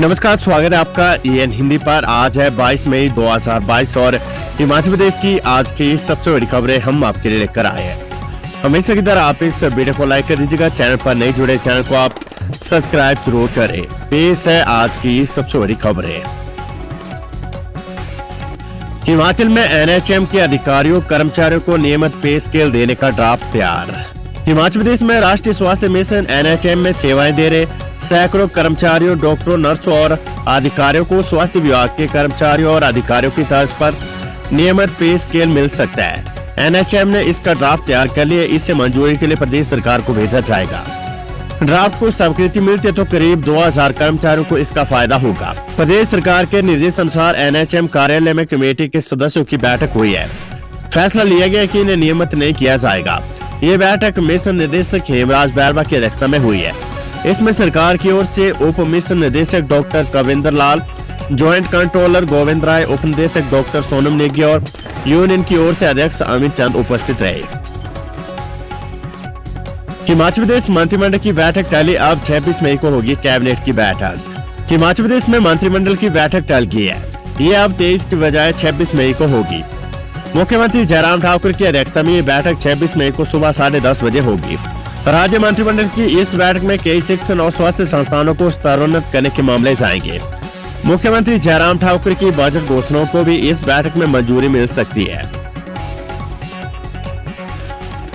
नमस्कार, स्वागत है आपका EN हिंदी पर। आज है 22 मई 2022 और हिमाचल प्रदेश की आज की सबसे बड़ी खबरें हम आपके लिए लेकर आए हैं। हमेशा की तरह आप इस वीडियो को लाइक कर दीजिएगा। चैनल पर नहीं जुड़े चैनल को आप सब्सक्राइब जरूर करें। पेश है आज की सबसे बड़ी खबरें। हिमाचल में NHM के अधिकारियों कर्मचारियों को नियमित पे स्केल देने का ड्राफ्ट तैयार। हिमाचल प्रदेश में राष्ट्रीय स्वास्थ्य मिशन NHM में सेवाएं दे रहे सैकड़ों कर्मचारियों, डॉक्टरों, नर्सों और अधिकारियों को स्वास्थ्य विभाग के कर्मचारियों और अधिकारियों की तर्ज पर नियमित पे स्केल मिल सकता है। NHM ने इसका ड्राफ्ट तैयार कर लिया। इसे मंजूरी के लिए प्रदेश सरकार को भेजा जाएगा। ड्राफ्ट को स्वीकृति मिलती तो करीब 2000 कर्मचारियों को इसका फायदा होगा। प्रदेश सरकार के निर्देश अनुसार NHM कार्यालय में कमेटी के सदस्यों की बैठक हुई है। फैसला लिया गया कि इन्हें नियमित नहीं किया जाएगा। ये बैठक मिशन निदेशक हेमराज बैरवा की अध्यक्षता में हुई है। इसमें सरकार की ओर से उप मिशन निदेशक डॉक्टर कविंदर लाल, ज्वाइंट कंट्रोलर गोविंद राय, उप निदेशक डॉक्टर सोनम नेगी और यूनियन की ओर से अध्यक्ष अमित चंद उपस्थित रहे। हिमाचल प्रदेश मंत्रिमंडल की बैठक टली। अब 26 मई को होगी कैबिनेट की बैठक। हिमाचल प्रदेश में मंत्रिमंडल की बैठक टल गई है। ये अब 23 की बजाय 26 मई को होगी। मुख्यमंत्री जयराम ठाकुर की अध्यक्षता में ये बैठक 26 मई को सुबह 10:30 बजे होगी। राज्य मंत्रिमंडल की इस बैठक में कई शिक्षण और स्वास्थ्य संस्थानों को स्तरोन्नत करने के मामले जाएंगे। मुख्यमंत्री जयराम ठाकुर की बजट घोषणाओं को भी इस बैठक में मंजूरी मिल सकती है।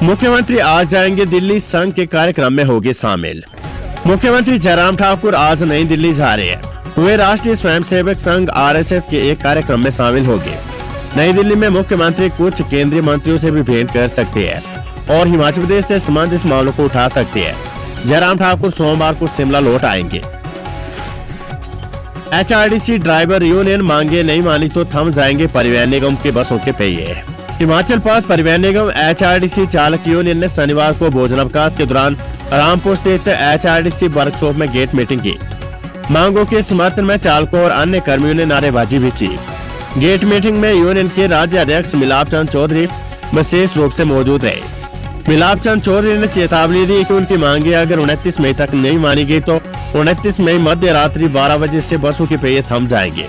मुख्यमंत्री आज जाएंगे दिल्ली, संघ के कार्यक्रम में होंगे शामिल। मुख्यमंत्री जयराम ठाकुर आज नई दिल्ली जा रहे हैं। वे राष्ट्रीय स्वयंसेवक संघ RSS के एक कार्यक्रम में शामिल होंगे। नई दिल्ली में मुख्यमंत्री कुछ केंद्रीय मंत्रियों से भी भेंट कर सकते हैं और हिमाचल प्रदेश से संबंधित मामलों को उठा सकते हैं। जयराम ठाकुर सोमवार को शिमला लौट आएंगे। HRTC ड्राइवर यूनियन मांगे नहीं मानी तो थम जाएंगे परिवहन निगम के बसों के पहिए। हिमाचल पथ परिवहन निगम HRTC चालक यूनियन ने शनिवार को भोजनावकाश के दौरान रामपुर स्थित HRTC वर्कशॉप में गेट मीटिंग की। मांगों के समर्थन में चालकों और अन्य कर्मियों ने नारेबाजी भी की। गेट मीटिंग में यूनियन के राज्य अध्यक्ष मिलाप चंद चौधरी विशेष रूप से मौजूद रहे। मिलाप चंद चौधरी ने चेतावनी दी कि उनकी मांगे अगर 29 मई तक नहीं मानी गई तो 29 मई मध्य रात्रि 12 बजे से बसों के पहिए थम जाएंगे।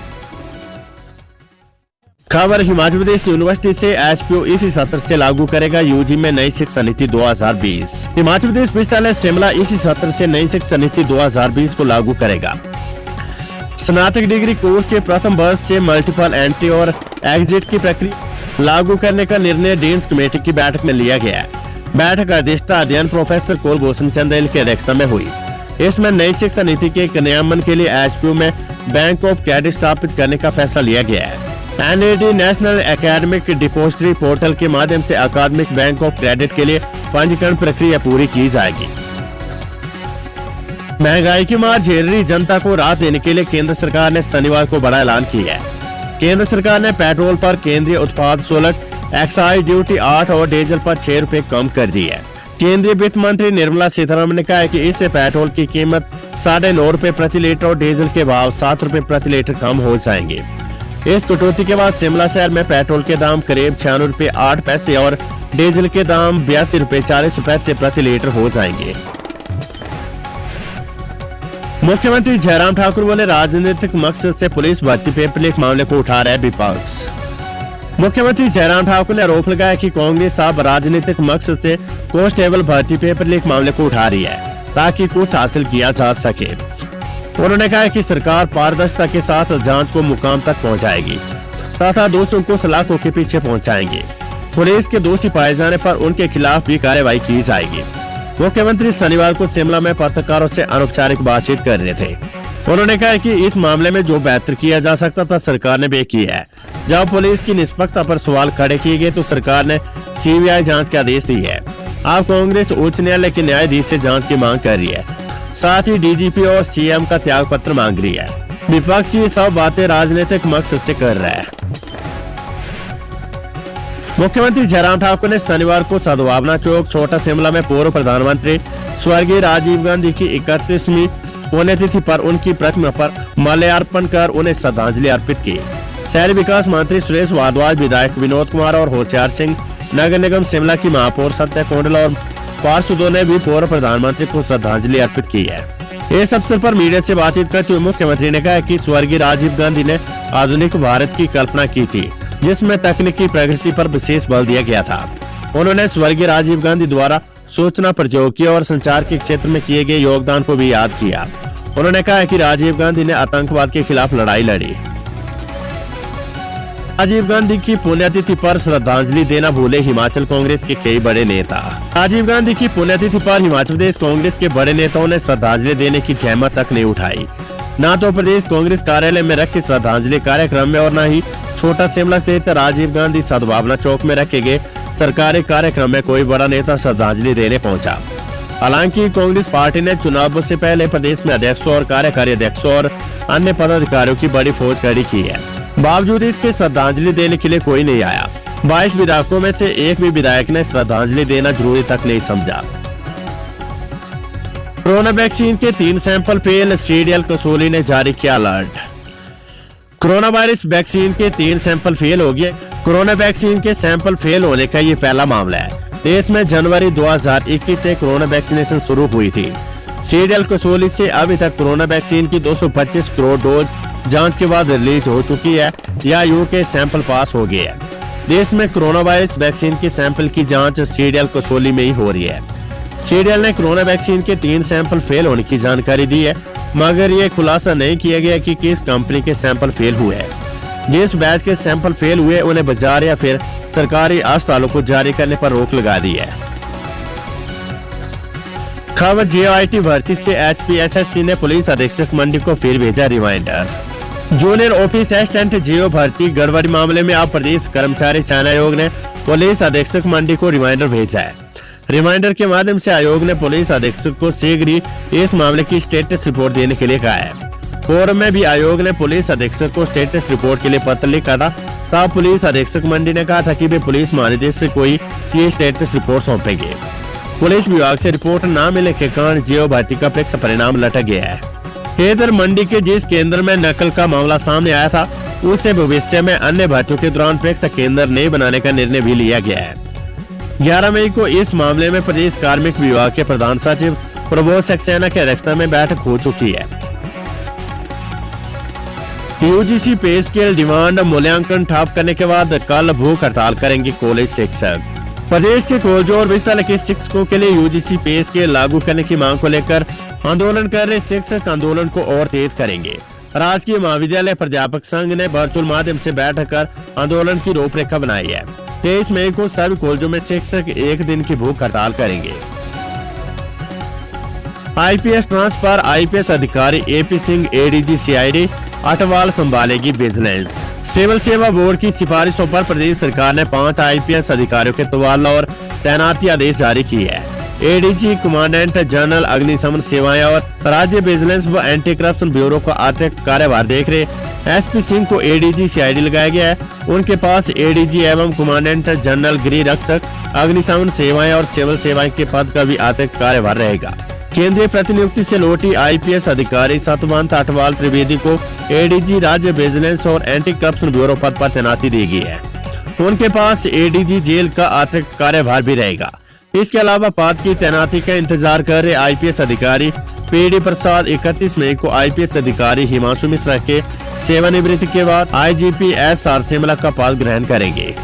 खबर हिमाचल प्रदेश यूनिवर्सिटी से। HPU इसी सत्र से लागू करेगा UG में नई शिक्षा नीति 2020। हिमाचल प्रदेश विश्वविद्यालय शिमला इसी सत्र से नई शिक्षा नीति 2020 को लागू करेगा। स्नातक डिग्री कोर्स के प्रथम वर्ष से मल्टीपल एंट्री और एग्जिट की प्रक्रिया लागू करने का निर्णय डीन्स कमेटी की बैठक में लिया गया है। बैठक अध्यक्षता अध्ययन प्रोफेसर कुलभूषण चंदेल की अध्यक्षता में हुई। इसमें नई शिक्षा नीति के क्रियान्वयन के लिए HPU में बैंक ऑफ क्रेडिट स्थापित करने का फैसला लिया गया है। NAD national academic depository portal के माध्यम से अकादमिक बैंक ऑफ क्रेडिट के लिए पंजीकरण प्रक्रिया पूरी की जाएगी। महंगाई की मार झेल रही जनता को राहत देने के लिए केंद्र सरकार ने शनिवार को बड़ा ऐलान किया है। केंद्र सरकार ने पेट्रोल पर केंद्रीय उत्पाद शुल्क एक्साइज ड्यूटी 8 और डीजल पर 6 रुपए कम कर दी है। केंद्रीय वित्त मंत्री निर्मला सीतारमण ने कहा है कि इससे पेट्रोल की कीमत 9.5 रुपए प्रति लीटर और डीजल के भाव 7 रुपए प्रति लीटर कम हो जाएंगे। इस कटौती के बाद शिमला शहर में पेट्रोल के दाम करीब 96 रुपए 8 पैसे और डीजल के दाम 82 रुपए 40 पैसे प्रति लीटर हो जाएंगे। मुख्यमंत्री जयराम ठाकुर बोले, राजनीतिक मकसद से पुलिस भर्ती पेपर लीक मामले को उठा रहा है विपक्ष। मुख्यमंत्री जयराम ठाकुर ने आरोप लगाया कि कांग्रेस अब राजनीतिक मकसद से कांस्टेबल भर्ती पेपर लीक मामले को उठा रही है ताकि कुछ हासिल किया जा सके। उन्होंने कहा कि सरकार पारदर्शिता के साथ जांच को मुकाम तक पहुंचाएगी तथा दोषियों को सलाखों के पीछे पहुंचाएंगे। पुलिस के दोषी पाए जाने पर उनके खिलाफ भी कार्रवाई की जाएगी। मुख्यमंत्री शनिवार को शिमला में पत्रकारों से अनौपचारिक बातचीत कर रहे थे। उन्होंने कहा कि इस मामले में जो बेहतर किया जा सकता था सरकार ने भी किया है। जब पुलिस की निष्पक्षता पर सवाल खड़े किए गए तो सरकार ने CBI जांच के आदेश दिए है। अब कांग्रेस उच्च न्यायालय के न्यायाधीश से जांच की मांग कर रही है। साथ ही DGP और CM का त्याग पत्र मांग रही है। विपक्ष ये सब बातें राजनीतिक मकसद से कर रहा है। मुख्यमंत्री जयराम ठाकुर ने शनिवार को सद्भावना चौक छोटा शिमला में पूर्व प्रधानमंत्री स्वर्गीय राजीव गांधी की 31वीं पुण्यतिथि पर उनकी प्रतिमा पर माल्यार्पण कर उन्हें श्रद्धांजलि अर्पित की। शहरी विकास मंत्री सुरेश भारद्वाज, विधायक विनोद कुमार और होशियार सिंह, नगर निगम शिमला की महापौर सत्या कोंडल और पार्षदों ने भी पूर्व प्रधानमंत्री को श्रद्धांजलि अर्पित की है। इस अवसर पर मीडिया से बातचीत करते हुए मुख्यमंत्री ने कहा कि स्वर्गीय राजीव गांधी ने आधुनिक भारत की कल्पना की थी, जिसमें तकनीकी प्रगति पर विशेष बल दिया गया था। उन्होंने स्वर्गीय राजीव गांधी द्वारा सूचना प्रौद्योगिकी और संचार के क्षेत्र में किए गए योगदान को भी याद किया। उन्होंने कहा कि राजीव गांधी ने आतंकवाद के खिलाफ लड़ाई लड़ी। राजीव गांधी की पुण्यतिथि पर श्रद्धांजलि देना भूले हिमाचल कांग्रेस के कई बड़े नेता। राजीव गांधी की पुण्यतिथि पर हिमाचल प्रदेश कांग्रेस के बड़े नेताओं ने श्रद्धांजलि देने की जहमत तक नहीं उठाई। न तो प्रदेश कांग्रेस कार्यालय में रखे श्रद्धांजलि कार्यक्रम में और न ही छोटा शिमला स्थित राजीव गांधी सद्भावना चौक में रखे गए सरकारी कार्यक्रम में कोई बड़ा नेता श्रद्धांजलि देने पहुंचा। हालांकि कांग्रेस पार्टी ने चुनाव से पहले प्रदेश में अध्यक्षों और कार्यकारी अध्यक्षों और अन्य पदाधिकारियों की बड़ी फौज खड़ी की है। बावजूद इसके श्रद्धांजलि देने के लिए कोई नहीं आया। 22 विधायकों में से एक भी विधायक ने श्रद्धांजलि देना जरूरी तक नहीं समझा। कोरोना वैक्सीन के 3 सैंपल फेल, सीडीएल कसौली ने जारी किया अलर्ट। कोरोना वायरस वैक्सीन के 3 सैंपल फेल हो गए। कोरोना वैक्सीन के सैंपल फेल होने का ये पहला मामला है। देश में जनवरी 2021 से कोरोना वैक्सीनेशन शुरू हुई थी। सीडीएल कसौली से अभी तक कोरोना वैक्सीन की 225 करोड़ डोज जांच के बाद रिलीज हो चुकी है या यूके सैंपल पास हो गए हैं। देश में कोरोना वायरस वैक्सीन के सैंपल की जांच सीडीएल कसौली में ही हो रही है। सीडीएल ने कोरोना वैक्सीन के 3 सैंपल फेल होने की जानकारी दी है, मगर ये खुलासा नहीं किया गया कि किस कंपनी के सैंपल फेल हुए हैं। जिस बैच के सैंपल फेल हुए उन्हें बाजार या फिर सरकारी अस्पतालों को जारी करने पर रोक लगा दी है। खबर जेओआईटी भर्ती से एचपीएसएससी ने पुलिस अधीक्षक मंडी को फिर भेजा reminder. Junior office assistant JO भर्ती गड़बड़ी मामले में अब प्रदेश कर्मचारी चयन आयोग ने पुलिस अधीक्षक मंडी को रिमाइंडर भेजा है। रिमाइंडर के माध्यम से आयोग ने पुलिस अधीक्षक को शीघ्र ही इस मामले की स्टेटस रिपोर्ट देने के लिए कहा है। पूर्व में भी आयोग ने पुलिस अधीक्षक को स्टेटस रिपोर्ट के लिए पत्र लिखा था। तब पुलिस अधीक्षक मंडी ने कहा था कि वे पुलिस महानिदेशक को ही स्टेटस रिपोर्ट सौंपेंगे। पुलिस विभाग से रिपोर्ट न मिलने के कारण जेओ भर्ती का परीक्षा परिणाम लटक गया है। इधर मंडी के जिस केंद्र में नकल का मामला सामने आया था, उसे भविष्य में अन्य भर्तियों के दौरान परीक्षा केंद्र नहीं बनाने का निर्णय भी लिया गया है। 11 मई को इस मामले में प्रदेश कार्मिक विभाग के प्रधान सचिव प्रबोध सक्सेना की अध्यक्षता में बैठक हो चुकी है। यूजीसी पे स्केल डिमांड मूल्यांकन ठप करने के बाद कल भूख हड़ताल करेंगे कॉलेज शिक्षक। प्रदेश के कॉलेजों और विश्वविद्यालय के शिक्षकों के लिए यूजीसी पे स्केल लागू करने की मांग को लेकर आंदोलन कर रहे शिक्षक आंदोलन को और तेज करेंगे। राजकीय महाविद्यालय प्राध्यापक संघ ने वर्चुअल माध्यम से बैठक कर आंदोलन की रूपरेखा बनाई है। 23 मई को सभी कॉलेजों में शिक्षक एक दिन की भूख हड़ताल करेंगे। आईपीएस ट्रांसफर आईपीएस अधिकारी AP Singh ADG CID Atwal संभालेगी विजिलेंस। सिविल सेवा बोर्ड की सिफारिशों पर प्रदेश सरकार ने 5 आईपीएस अधिकारियों के तबादला और तैनाती आदेश जारी किए हैं। एडीजी कमांडेंट जनरल अग्निशमन सेवाएं और राज्य विजिलेंस व एंटी करप्शन ब्यूरो का अतिरिक्त कार्यभार देख रहे एसपी सिंह को एडीजी सीआईडी लगाया गया है। उनके पास एडीजी एवं कमांडेंट जनरल गृह रक्षक अग्निशमन सेवाएं और सिविल सेवाएं के पद का भी अतिरिक्त कार्यभार रहेगा। केंद्रीय प्रतिनियुक्ति से लौटी आईपीएस अधिकारी सतवंत अटवाल त्रिवेदी को एडीजी राज्य विजिलेंस और एंटी करप्शन ब्यूरो पद पर तैनाती दी गई है। उनके पास एडीजी जेल का अतिरिक्त कार्यभार भी रहेगा। इसके अलावा पद की तैनाती का इंतजार कर रहे आईपीएस अधिकारी पीडी प्रसाद 31 मई को आईपीएस अधिकारी हिमांशु मिश्रा के सेवानिवृत्ति के बाद आईजीपी एसआर शिमला का पद ग्रहण करेंगे।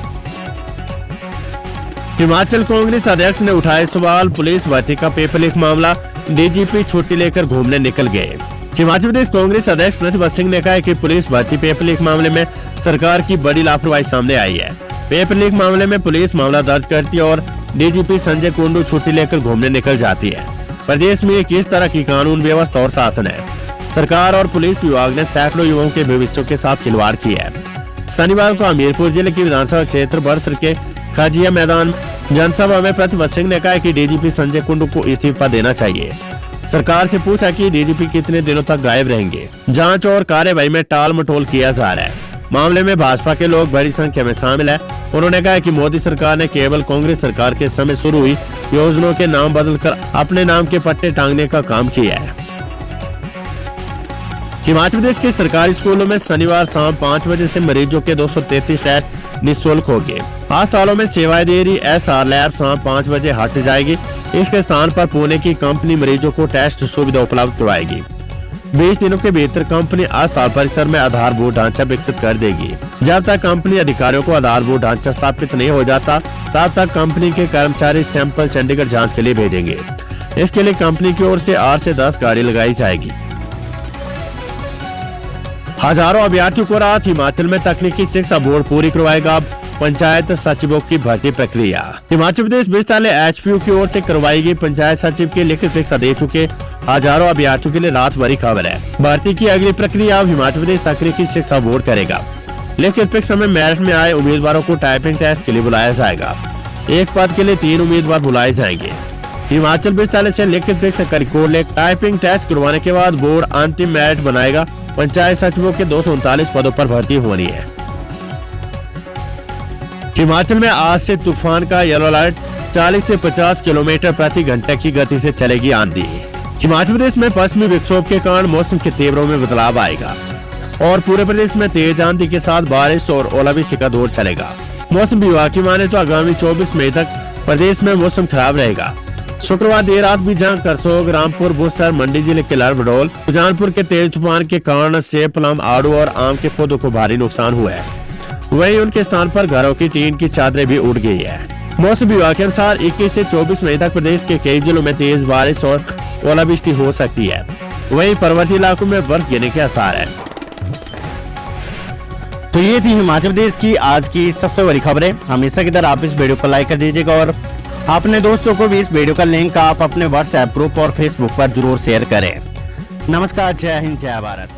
हिमाचल कांग्रेस अध्यक्ष ने उठाए सवाल, पुलिस भर्ती का पेपर लीक मामला, डीजीपी छुट्टी लेकर घूमने निकल गए। हिमाचल प्रदेश कांग्रेस अध्यक्ष प्रतिभा सिंह ने कहा कि पुलिस भर्ती पेपर लीक मामले में सरकार की बड़ी लापरवाही सामने आई है। पेपर लीक मामले में पुलिस मामला दर्ज करती है और डीजीपी संजय कुंडू छुट्टी लेकर घूमने निकल जाती है। प्रदेश में किस तरह की कानून व्यवस्था और शासन है? सरकार और पुलिस विभाग ने सैकड़ों युवाओं के भविष्य के साथ खिलवाड़ किया है। शनिवार को हमीरपुर जिले की विधानसभा क्षेत्र बरसर के खाजिया मैदान जनसभा में प्रतिभा सिंह ने कहा कि डीजीपी संजय कुंडू को इस्तीफा देना चाहिए। सरकार से पूछा कि डीजीपी कितने दिनों तक गायब रहेंगे। जांच और कार्यवाही में टाल मटोल किया जा रहा है। मामले में भाजपा के लोग बड़ी संख्या में शामिल है। उन्होंने कहा कि मोदी सरकार ने केवल कांग्रेस सरकार के समय शुरू हुई योजनाओं के नाम बदलकर अपने नाम के पट्टे टांगने का काम किया है। हिमाचल प्रदेश के सरकारी स्कूलों में शनिवार शाम 5 बजे से मरीजों के 233 टेस्ट निःशुल्क होंगे। अस्पतालों में सेवाएं दे रही एसआर लैब शाम 5 बजे हट जाएगी। इसके स्थान पर पुणे की कंपनी मरीजों को टेस्ट सुविधा उपलब्ध करवाएगी। 20 दिनों के भीतर कंपनी अस्पताल परिसर में आधारभूत ढांचा विकसित कर देगी। जब तक कंपनी अधिकारियों को आधारभूत ढांचा स्थापित नहीं हो जाता, तब तक कंपनी के कर्मचारी सैंपल चंडीगढ़ जांच के लिए भेजेंगे। इसके लिए कंपनी की ओर से 8 से 10 गाड़ी लगाई जाएगी। हजारों अभ्यर्थियों को राहत, हिमाचल में तकनीकी शिक्षा बोर्ड पूरी करवाएगा पंचायत सचिवों की भर्ती प्रक्रिया। हिमाचल प्रदेश विश्वविद्यालय एचपीयू की ओर से करवाई गई पंचायत सचिव की लिखित परीक्षा दे चुके हजारों अभ्यर्थियों के लिए राहत भरी खबर है। भर्ती की अगली प्रक्रिया अब हिमाचल प्रदेश तकनीकी शिक्षा बोर्ड करेगा। लिखित परीक्षा में मेरिट में आए उम्मीदवारों को टाइपिंग टेस्ट के लिए बुलाया जाएगा। एक पद के लिए 3 उम्मीदवार बुलाए जाएंगे। हिमाचल विश्वविद्यालय से लिखित परीक्षा का रिकॉर्ड ले टाइपिंग टेस्ट करवाने के बाद बोर्ड अंतिम मेरिट बनाएगा। पंचायत सचिवों के 239 पदों पर भर्ती होनी है। हिमाचल में आज से तूफान का येलो अलर्ट, 40 से 50 किलोमीटर प्रति घंटे की गति से चलेगी आंधी। हिमाचल प्रदेश में पश्चिमी विक्षोभ के कारण मौसम के तेवरों में बदलाव आएगा और पूरे प्रदेश में तेज आंधी के साथ बारिश और ओलावृष्टि का दौर चलेगा। मौसम विभाग की माने तो आगामी 24 मई तक प्रदेश में मौसम खराब रहेगा। शुक्रवार देर रात भी जहां करसोग, रामपुर, बुसर, मंडी जिले के लारबडोल, सुजानपुर के तेज तूफान के कारण सेब, प्लम, आड़ू और आम के पौधों को भारी नुकसान हुआ है। वहीं उनके स्थान पर घरों की टीन की चादरें भी उड़ गई है। मौसम विभाग के अनुसार 21 से 24 मई तक प्रदेश के कई जिलों में तेज बारिश और ओलावृष्टि हो सकती है। वहीं पर्वतीय इलाकों में बर्फ गिरने के आसार है। तो ये थी हिमाचल प्रदेश की आज की सबसे बड़ी खबरें। हमेशा की तरह आप इस वीडियो को लाइक कर दीजिएगा और अपने दोस्तों को भी इस वीडियो का लिंक आप अपने व्हाट्सएप ग्रुप और फेसबुक पर जरूर शेयर करें। नमस्कार, जय हिंद, जय भारत।